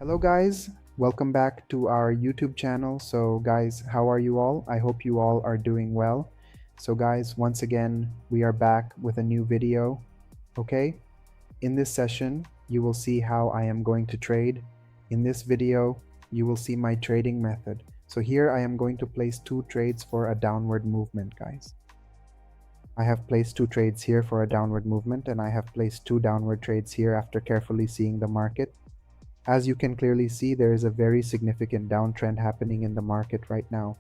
Hello guys, welcome back to our YouTube channel. So guys, how are you all? I hope you all are doing well. So guys, once again, we are back with a new video. Okay, in this session, you will see how I am going to trade. In this video, you will see my trading method. So here I am going to place two trades for a downward movement, guys. I have placed two trades here for a downward movement, and I have placed two downward trades here after carefully seeing the market. As you can clearly see, there is a very significant downtrend happening in the market right now.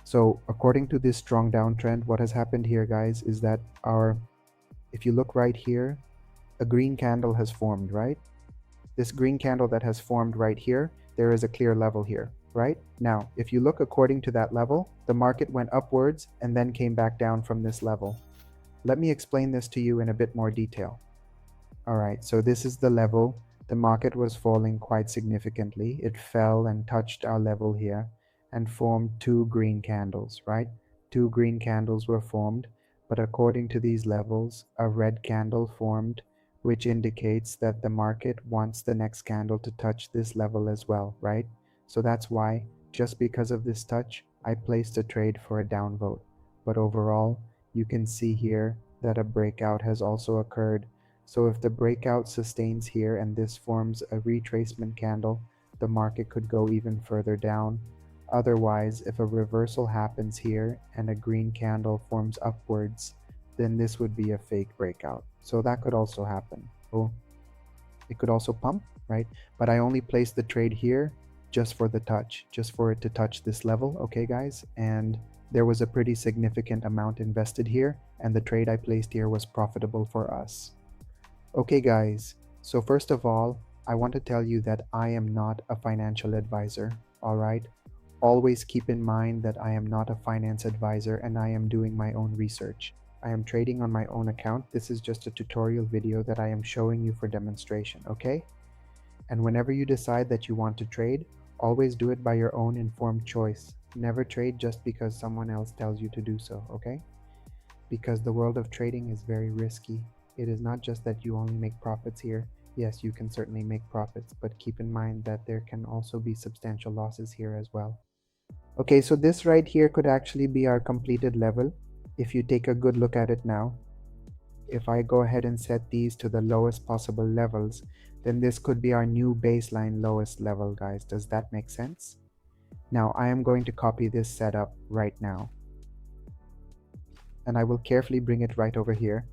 So according to this strong downtrend, what has happened here, guys, is that if you look right here, a green candle has formed, right? This green candle that has formed right here, there is a clear level here, right? Now, if you look according to that level, the market went upwards and then came back down from this level. Let me explain this to you in a bit more detail. All right, so this is the level. The market was falling quite significantly. It fell and touched our level here and formed two green candles, right? Two green candles were formed, but according to these levels, a red candle formed, which indicates that the market wants the next candle to touch this level as well, right? So that's why, just because of this touch, I placed a trade for a downvote. But overall, you can see here that a breakout has also occurred. So if the breakout sustains here and this forms a retracement candle, the market could go even further down. Otherwise, if a reversal happens here and a green candle forms upwards, then this would be a fake breakout. So that could also happen. So it could also pump, right? But I only placed the trade here just for the touch, just for it to touch this level, okay guys? And there was a pretty significant amount invested here, and the trade I placed here was profitable for us. Okay guys, so first of all, I want to tell you that I am not a financial advisor, alright? Always keep in mind that I am not a finance advisor and I am doing my own research. I am trading on my own account. This is just a tutorial video that I am showing you for demonstration, okay? And whenever you decide that you want to trade, always do it by your own informed choice. Never trade just because someone else tells you to do so, okay? Because the world of trading is very risky. It is not just that you only make profits here. Yes, you can certainly make profits, but keep in mind that there can also be substantial losses here as well. Okay, so this right here could actually be our completed level if you take a good look at it now. If I go ahead and set these to the lowest possible levels, then this could be our new baseline lowest level, guys. Does that make sense? Now I am going to copy this setup right now, and I will carefully bring it right over here,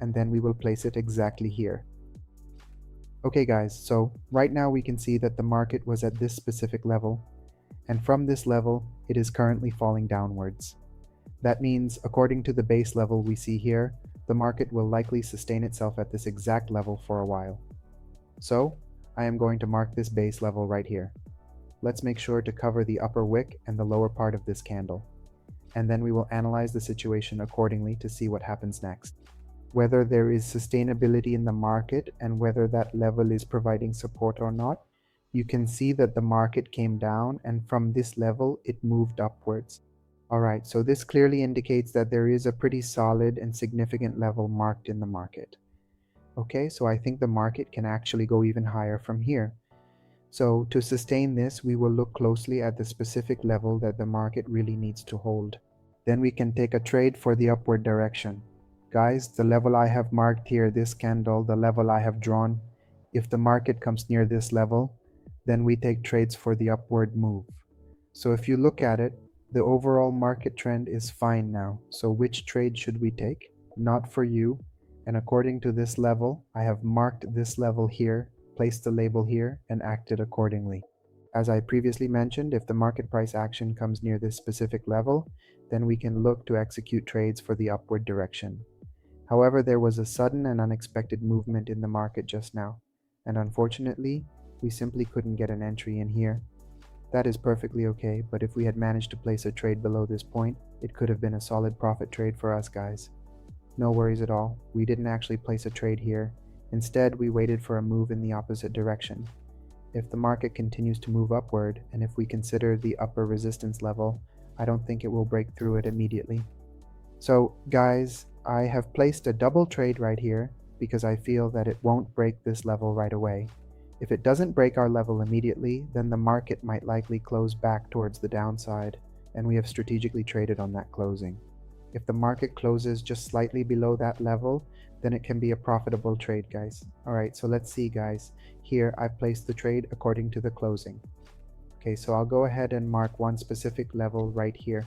and then we will place it exactly here. Okay guys, so right now we can see that the market was at this specific level, and from this level it is currently falling downwards. That means, according to the base level we see here, the market will likely sustain itself at this exact level for a while. So I am going to mark this base level right here. Let's make sure to cover the upper wick and the lower part of this candle, and then we will analyze the situation accordingly to see what happens next. Whether there is sustainability in the market and whether that level is providing support or not, you can see that the market came down and from this level it moved upwards. Alright, so this clearly indicates that there is a pretty solid and significant level marked in the market. Okay, so I think the market can actually go even higher from here. So to sustain this, we will look closely at the specific level that the market really needs to hold. Then we can take a trade for the upward direction. Guys, the level I have marked here, this candle, the level I have drawn, if the market comes near this level, then we take trades for the upward move. So if you look at it, the overall market trend is fine now. So which trade should we take? Not for you. And according to this level, I have marked this level here, placed the label here, and acted accordingly. As I previously mentioned, if the market price action comes near this specific level, then we can look to execute trades for the upward direction. However, there was a sudden and unexpected movement in the market just now, and unfortunately, we simply couldn't get an entry in here. That is perfectly okay, but if we had managed to place a trade below this point, it could have been a solid profit trade for us, guys. No worries at all, we didn't actually place a trade here. Instead, we waited for a move in the opposite direction. If the market continues to move upward, and if we consider the upper resistance level, I don't think it will break through it immediately. So, guys, I have placed a double trade right here because I feel that it won't break this level right away. If it doesn't break our level immediately, then the market might likely close back towards the downside, and we have strategically traded on that closing. If the market closes just slightly below that level, then it can be a profitable trade, guys. All right, so let's see, guys. Here, I've placed the trade according to the closing. Okay, so I'll go ahead and mark one specific level right here.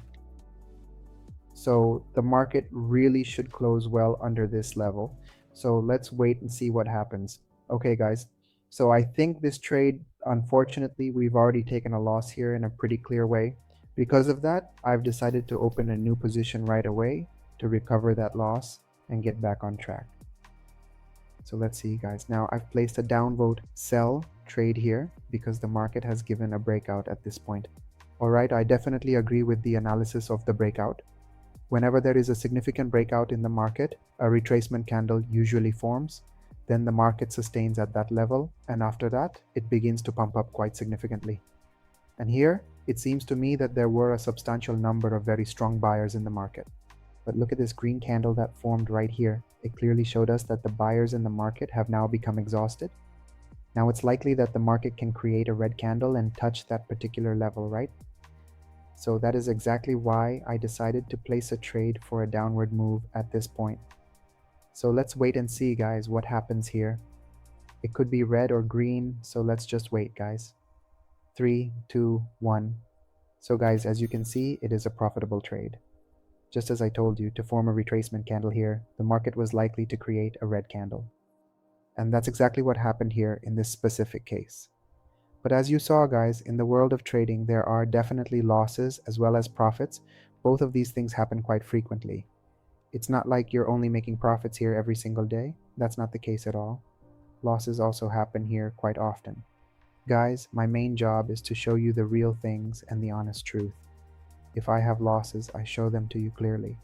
So the market really should close well under this level. So let's wait and see what happens. Okay, guys. So I think this trade, unfortunately, we've already taken a loss here in a pretty clear way. Because of that, I've decided to open a new position right away to recover that loss and get back on track. So let's see, guys. Now I've placed a downvote sell trade here because the market has given a breakout at this point. All right, I definitely agree with the analysis of the breakout. Whenever there is a significant breakout in the market, a retracement candle usually forms. Then the market sustains at that level, and after that, it begins to pump up quite significantly. And here, it seems to me that there were a substantial number of very strong buyers in the market. But look at this green candle that formed right here. It clearly showed us that the buyers in the market have now become exhausted. Now it's likely that the market can create a red candle and touch that particular level, right? So that is exactly why I decided to place a trade for a downward move at this point. So let's wait and see, guys, what happens here. It could be red or green, so let's just wait, guys. 3, 2, 1. So guys, as you can see, it is a profitable trade. Just as I told you, to form a retracement candle here, the market was likely to create a red candle. And that's exactly what happened here in this specific case. But as you saw, guys, in the world of trading, there are definitely losses as well as profits. Both of these things happen quite frequently. It's not like you're only making profits here every single day. That's not the case at all. Losses also happen here quite often. Guys, my main job is to show you the real things and the honest truth. If I have losses, I show them to you clearly.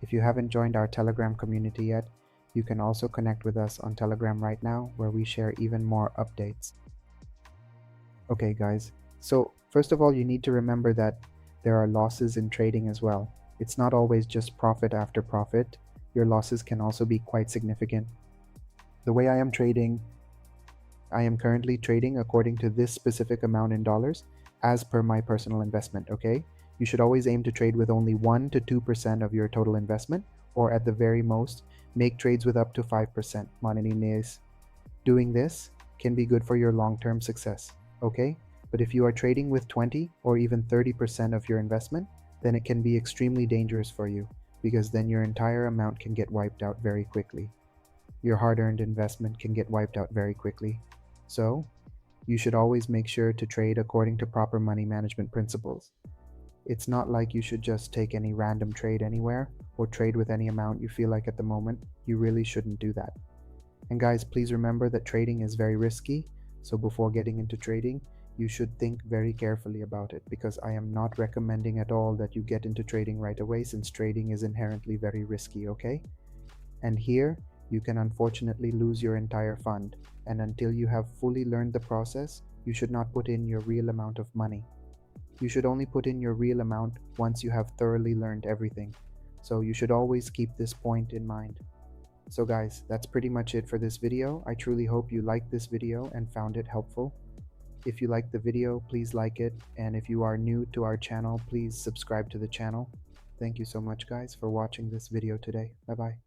If you haven't joined our Telegram community yet, you can also connect with us on Telegram right now, where we share even more updates. Okay, guys, so first of all, you need to remember that there are losses in trading as well. It's not always just profit after profit. Your losses can also be quite significant. The way I am trading, I am currently trading according to this specific amount in dollars as per my personal investment, okay? You should always aim to trade with only 1 to 2% of your total investment, or at the very most, make trades with up to 5%. Manininis. Doing this can be good for your long-term success, okay? But if you are trading with 20 or even 30% of your investment, then it can be extremely dangerous for you, because then your entire amount can get wiped out very quickly. Your hard-earned investment can get wiped out very quickly. So, you should always make sure to trade according to proper money management principles. It's not like you should just take any random trade anywhere or trade with any amount you feel like at the moment. You really shouldn't do that. And guys, please remember that trading is very risky, so before getting into trading, you should think very carefully about it, because I am not recommending at all that you get into trading right away, since trading is inherently very risky, okay? And here, you can unfortunately lose your entire fund, and until you have fully learned the process, you should not put in your real amount of money. You should only put in your real amount once you have thoroughly learned everything. So you should always keep this point in mind. So guys, that's pretty much it for this video. I truly hope you liked this video and found it helpful. If you liked the video, please like it. And if you are new to our channel, please subscribe to the channel. Thank you so much, guys, for watching this video today. Bye-bye.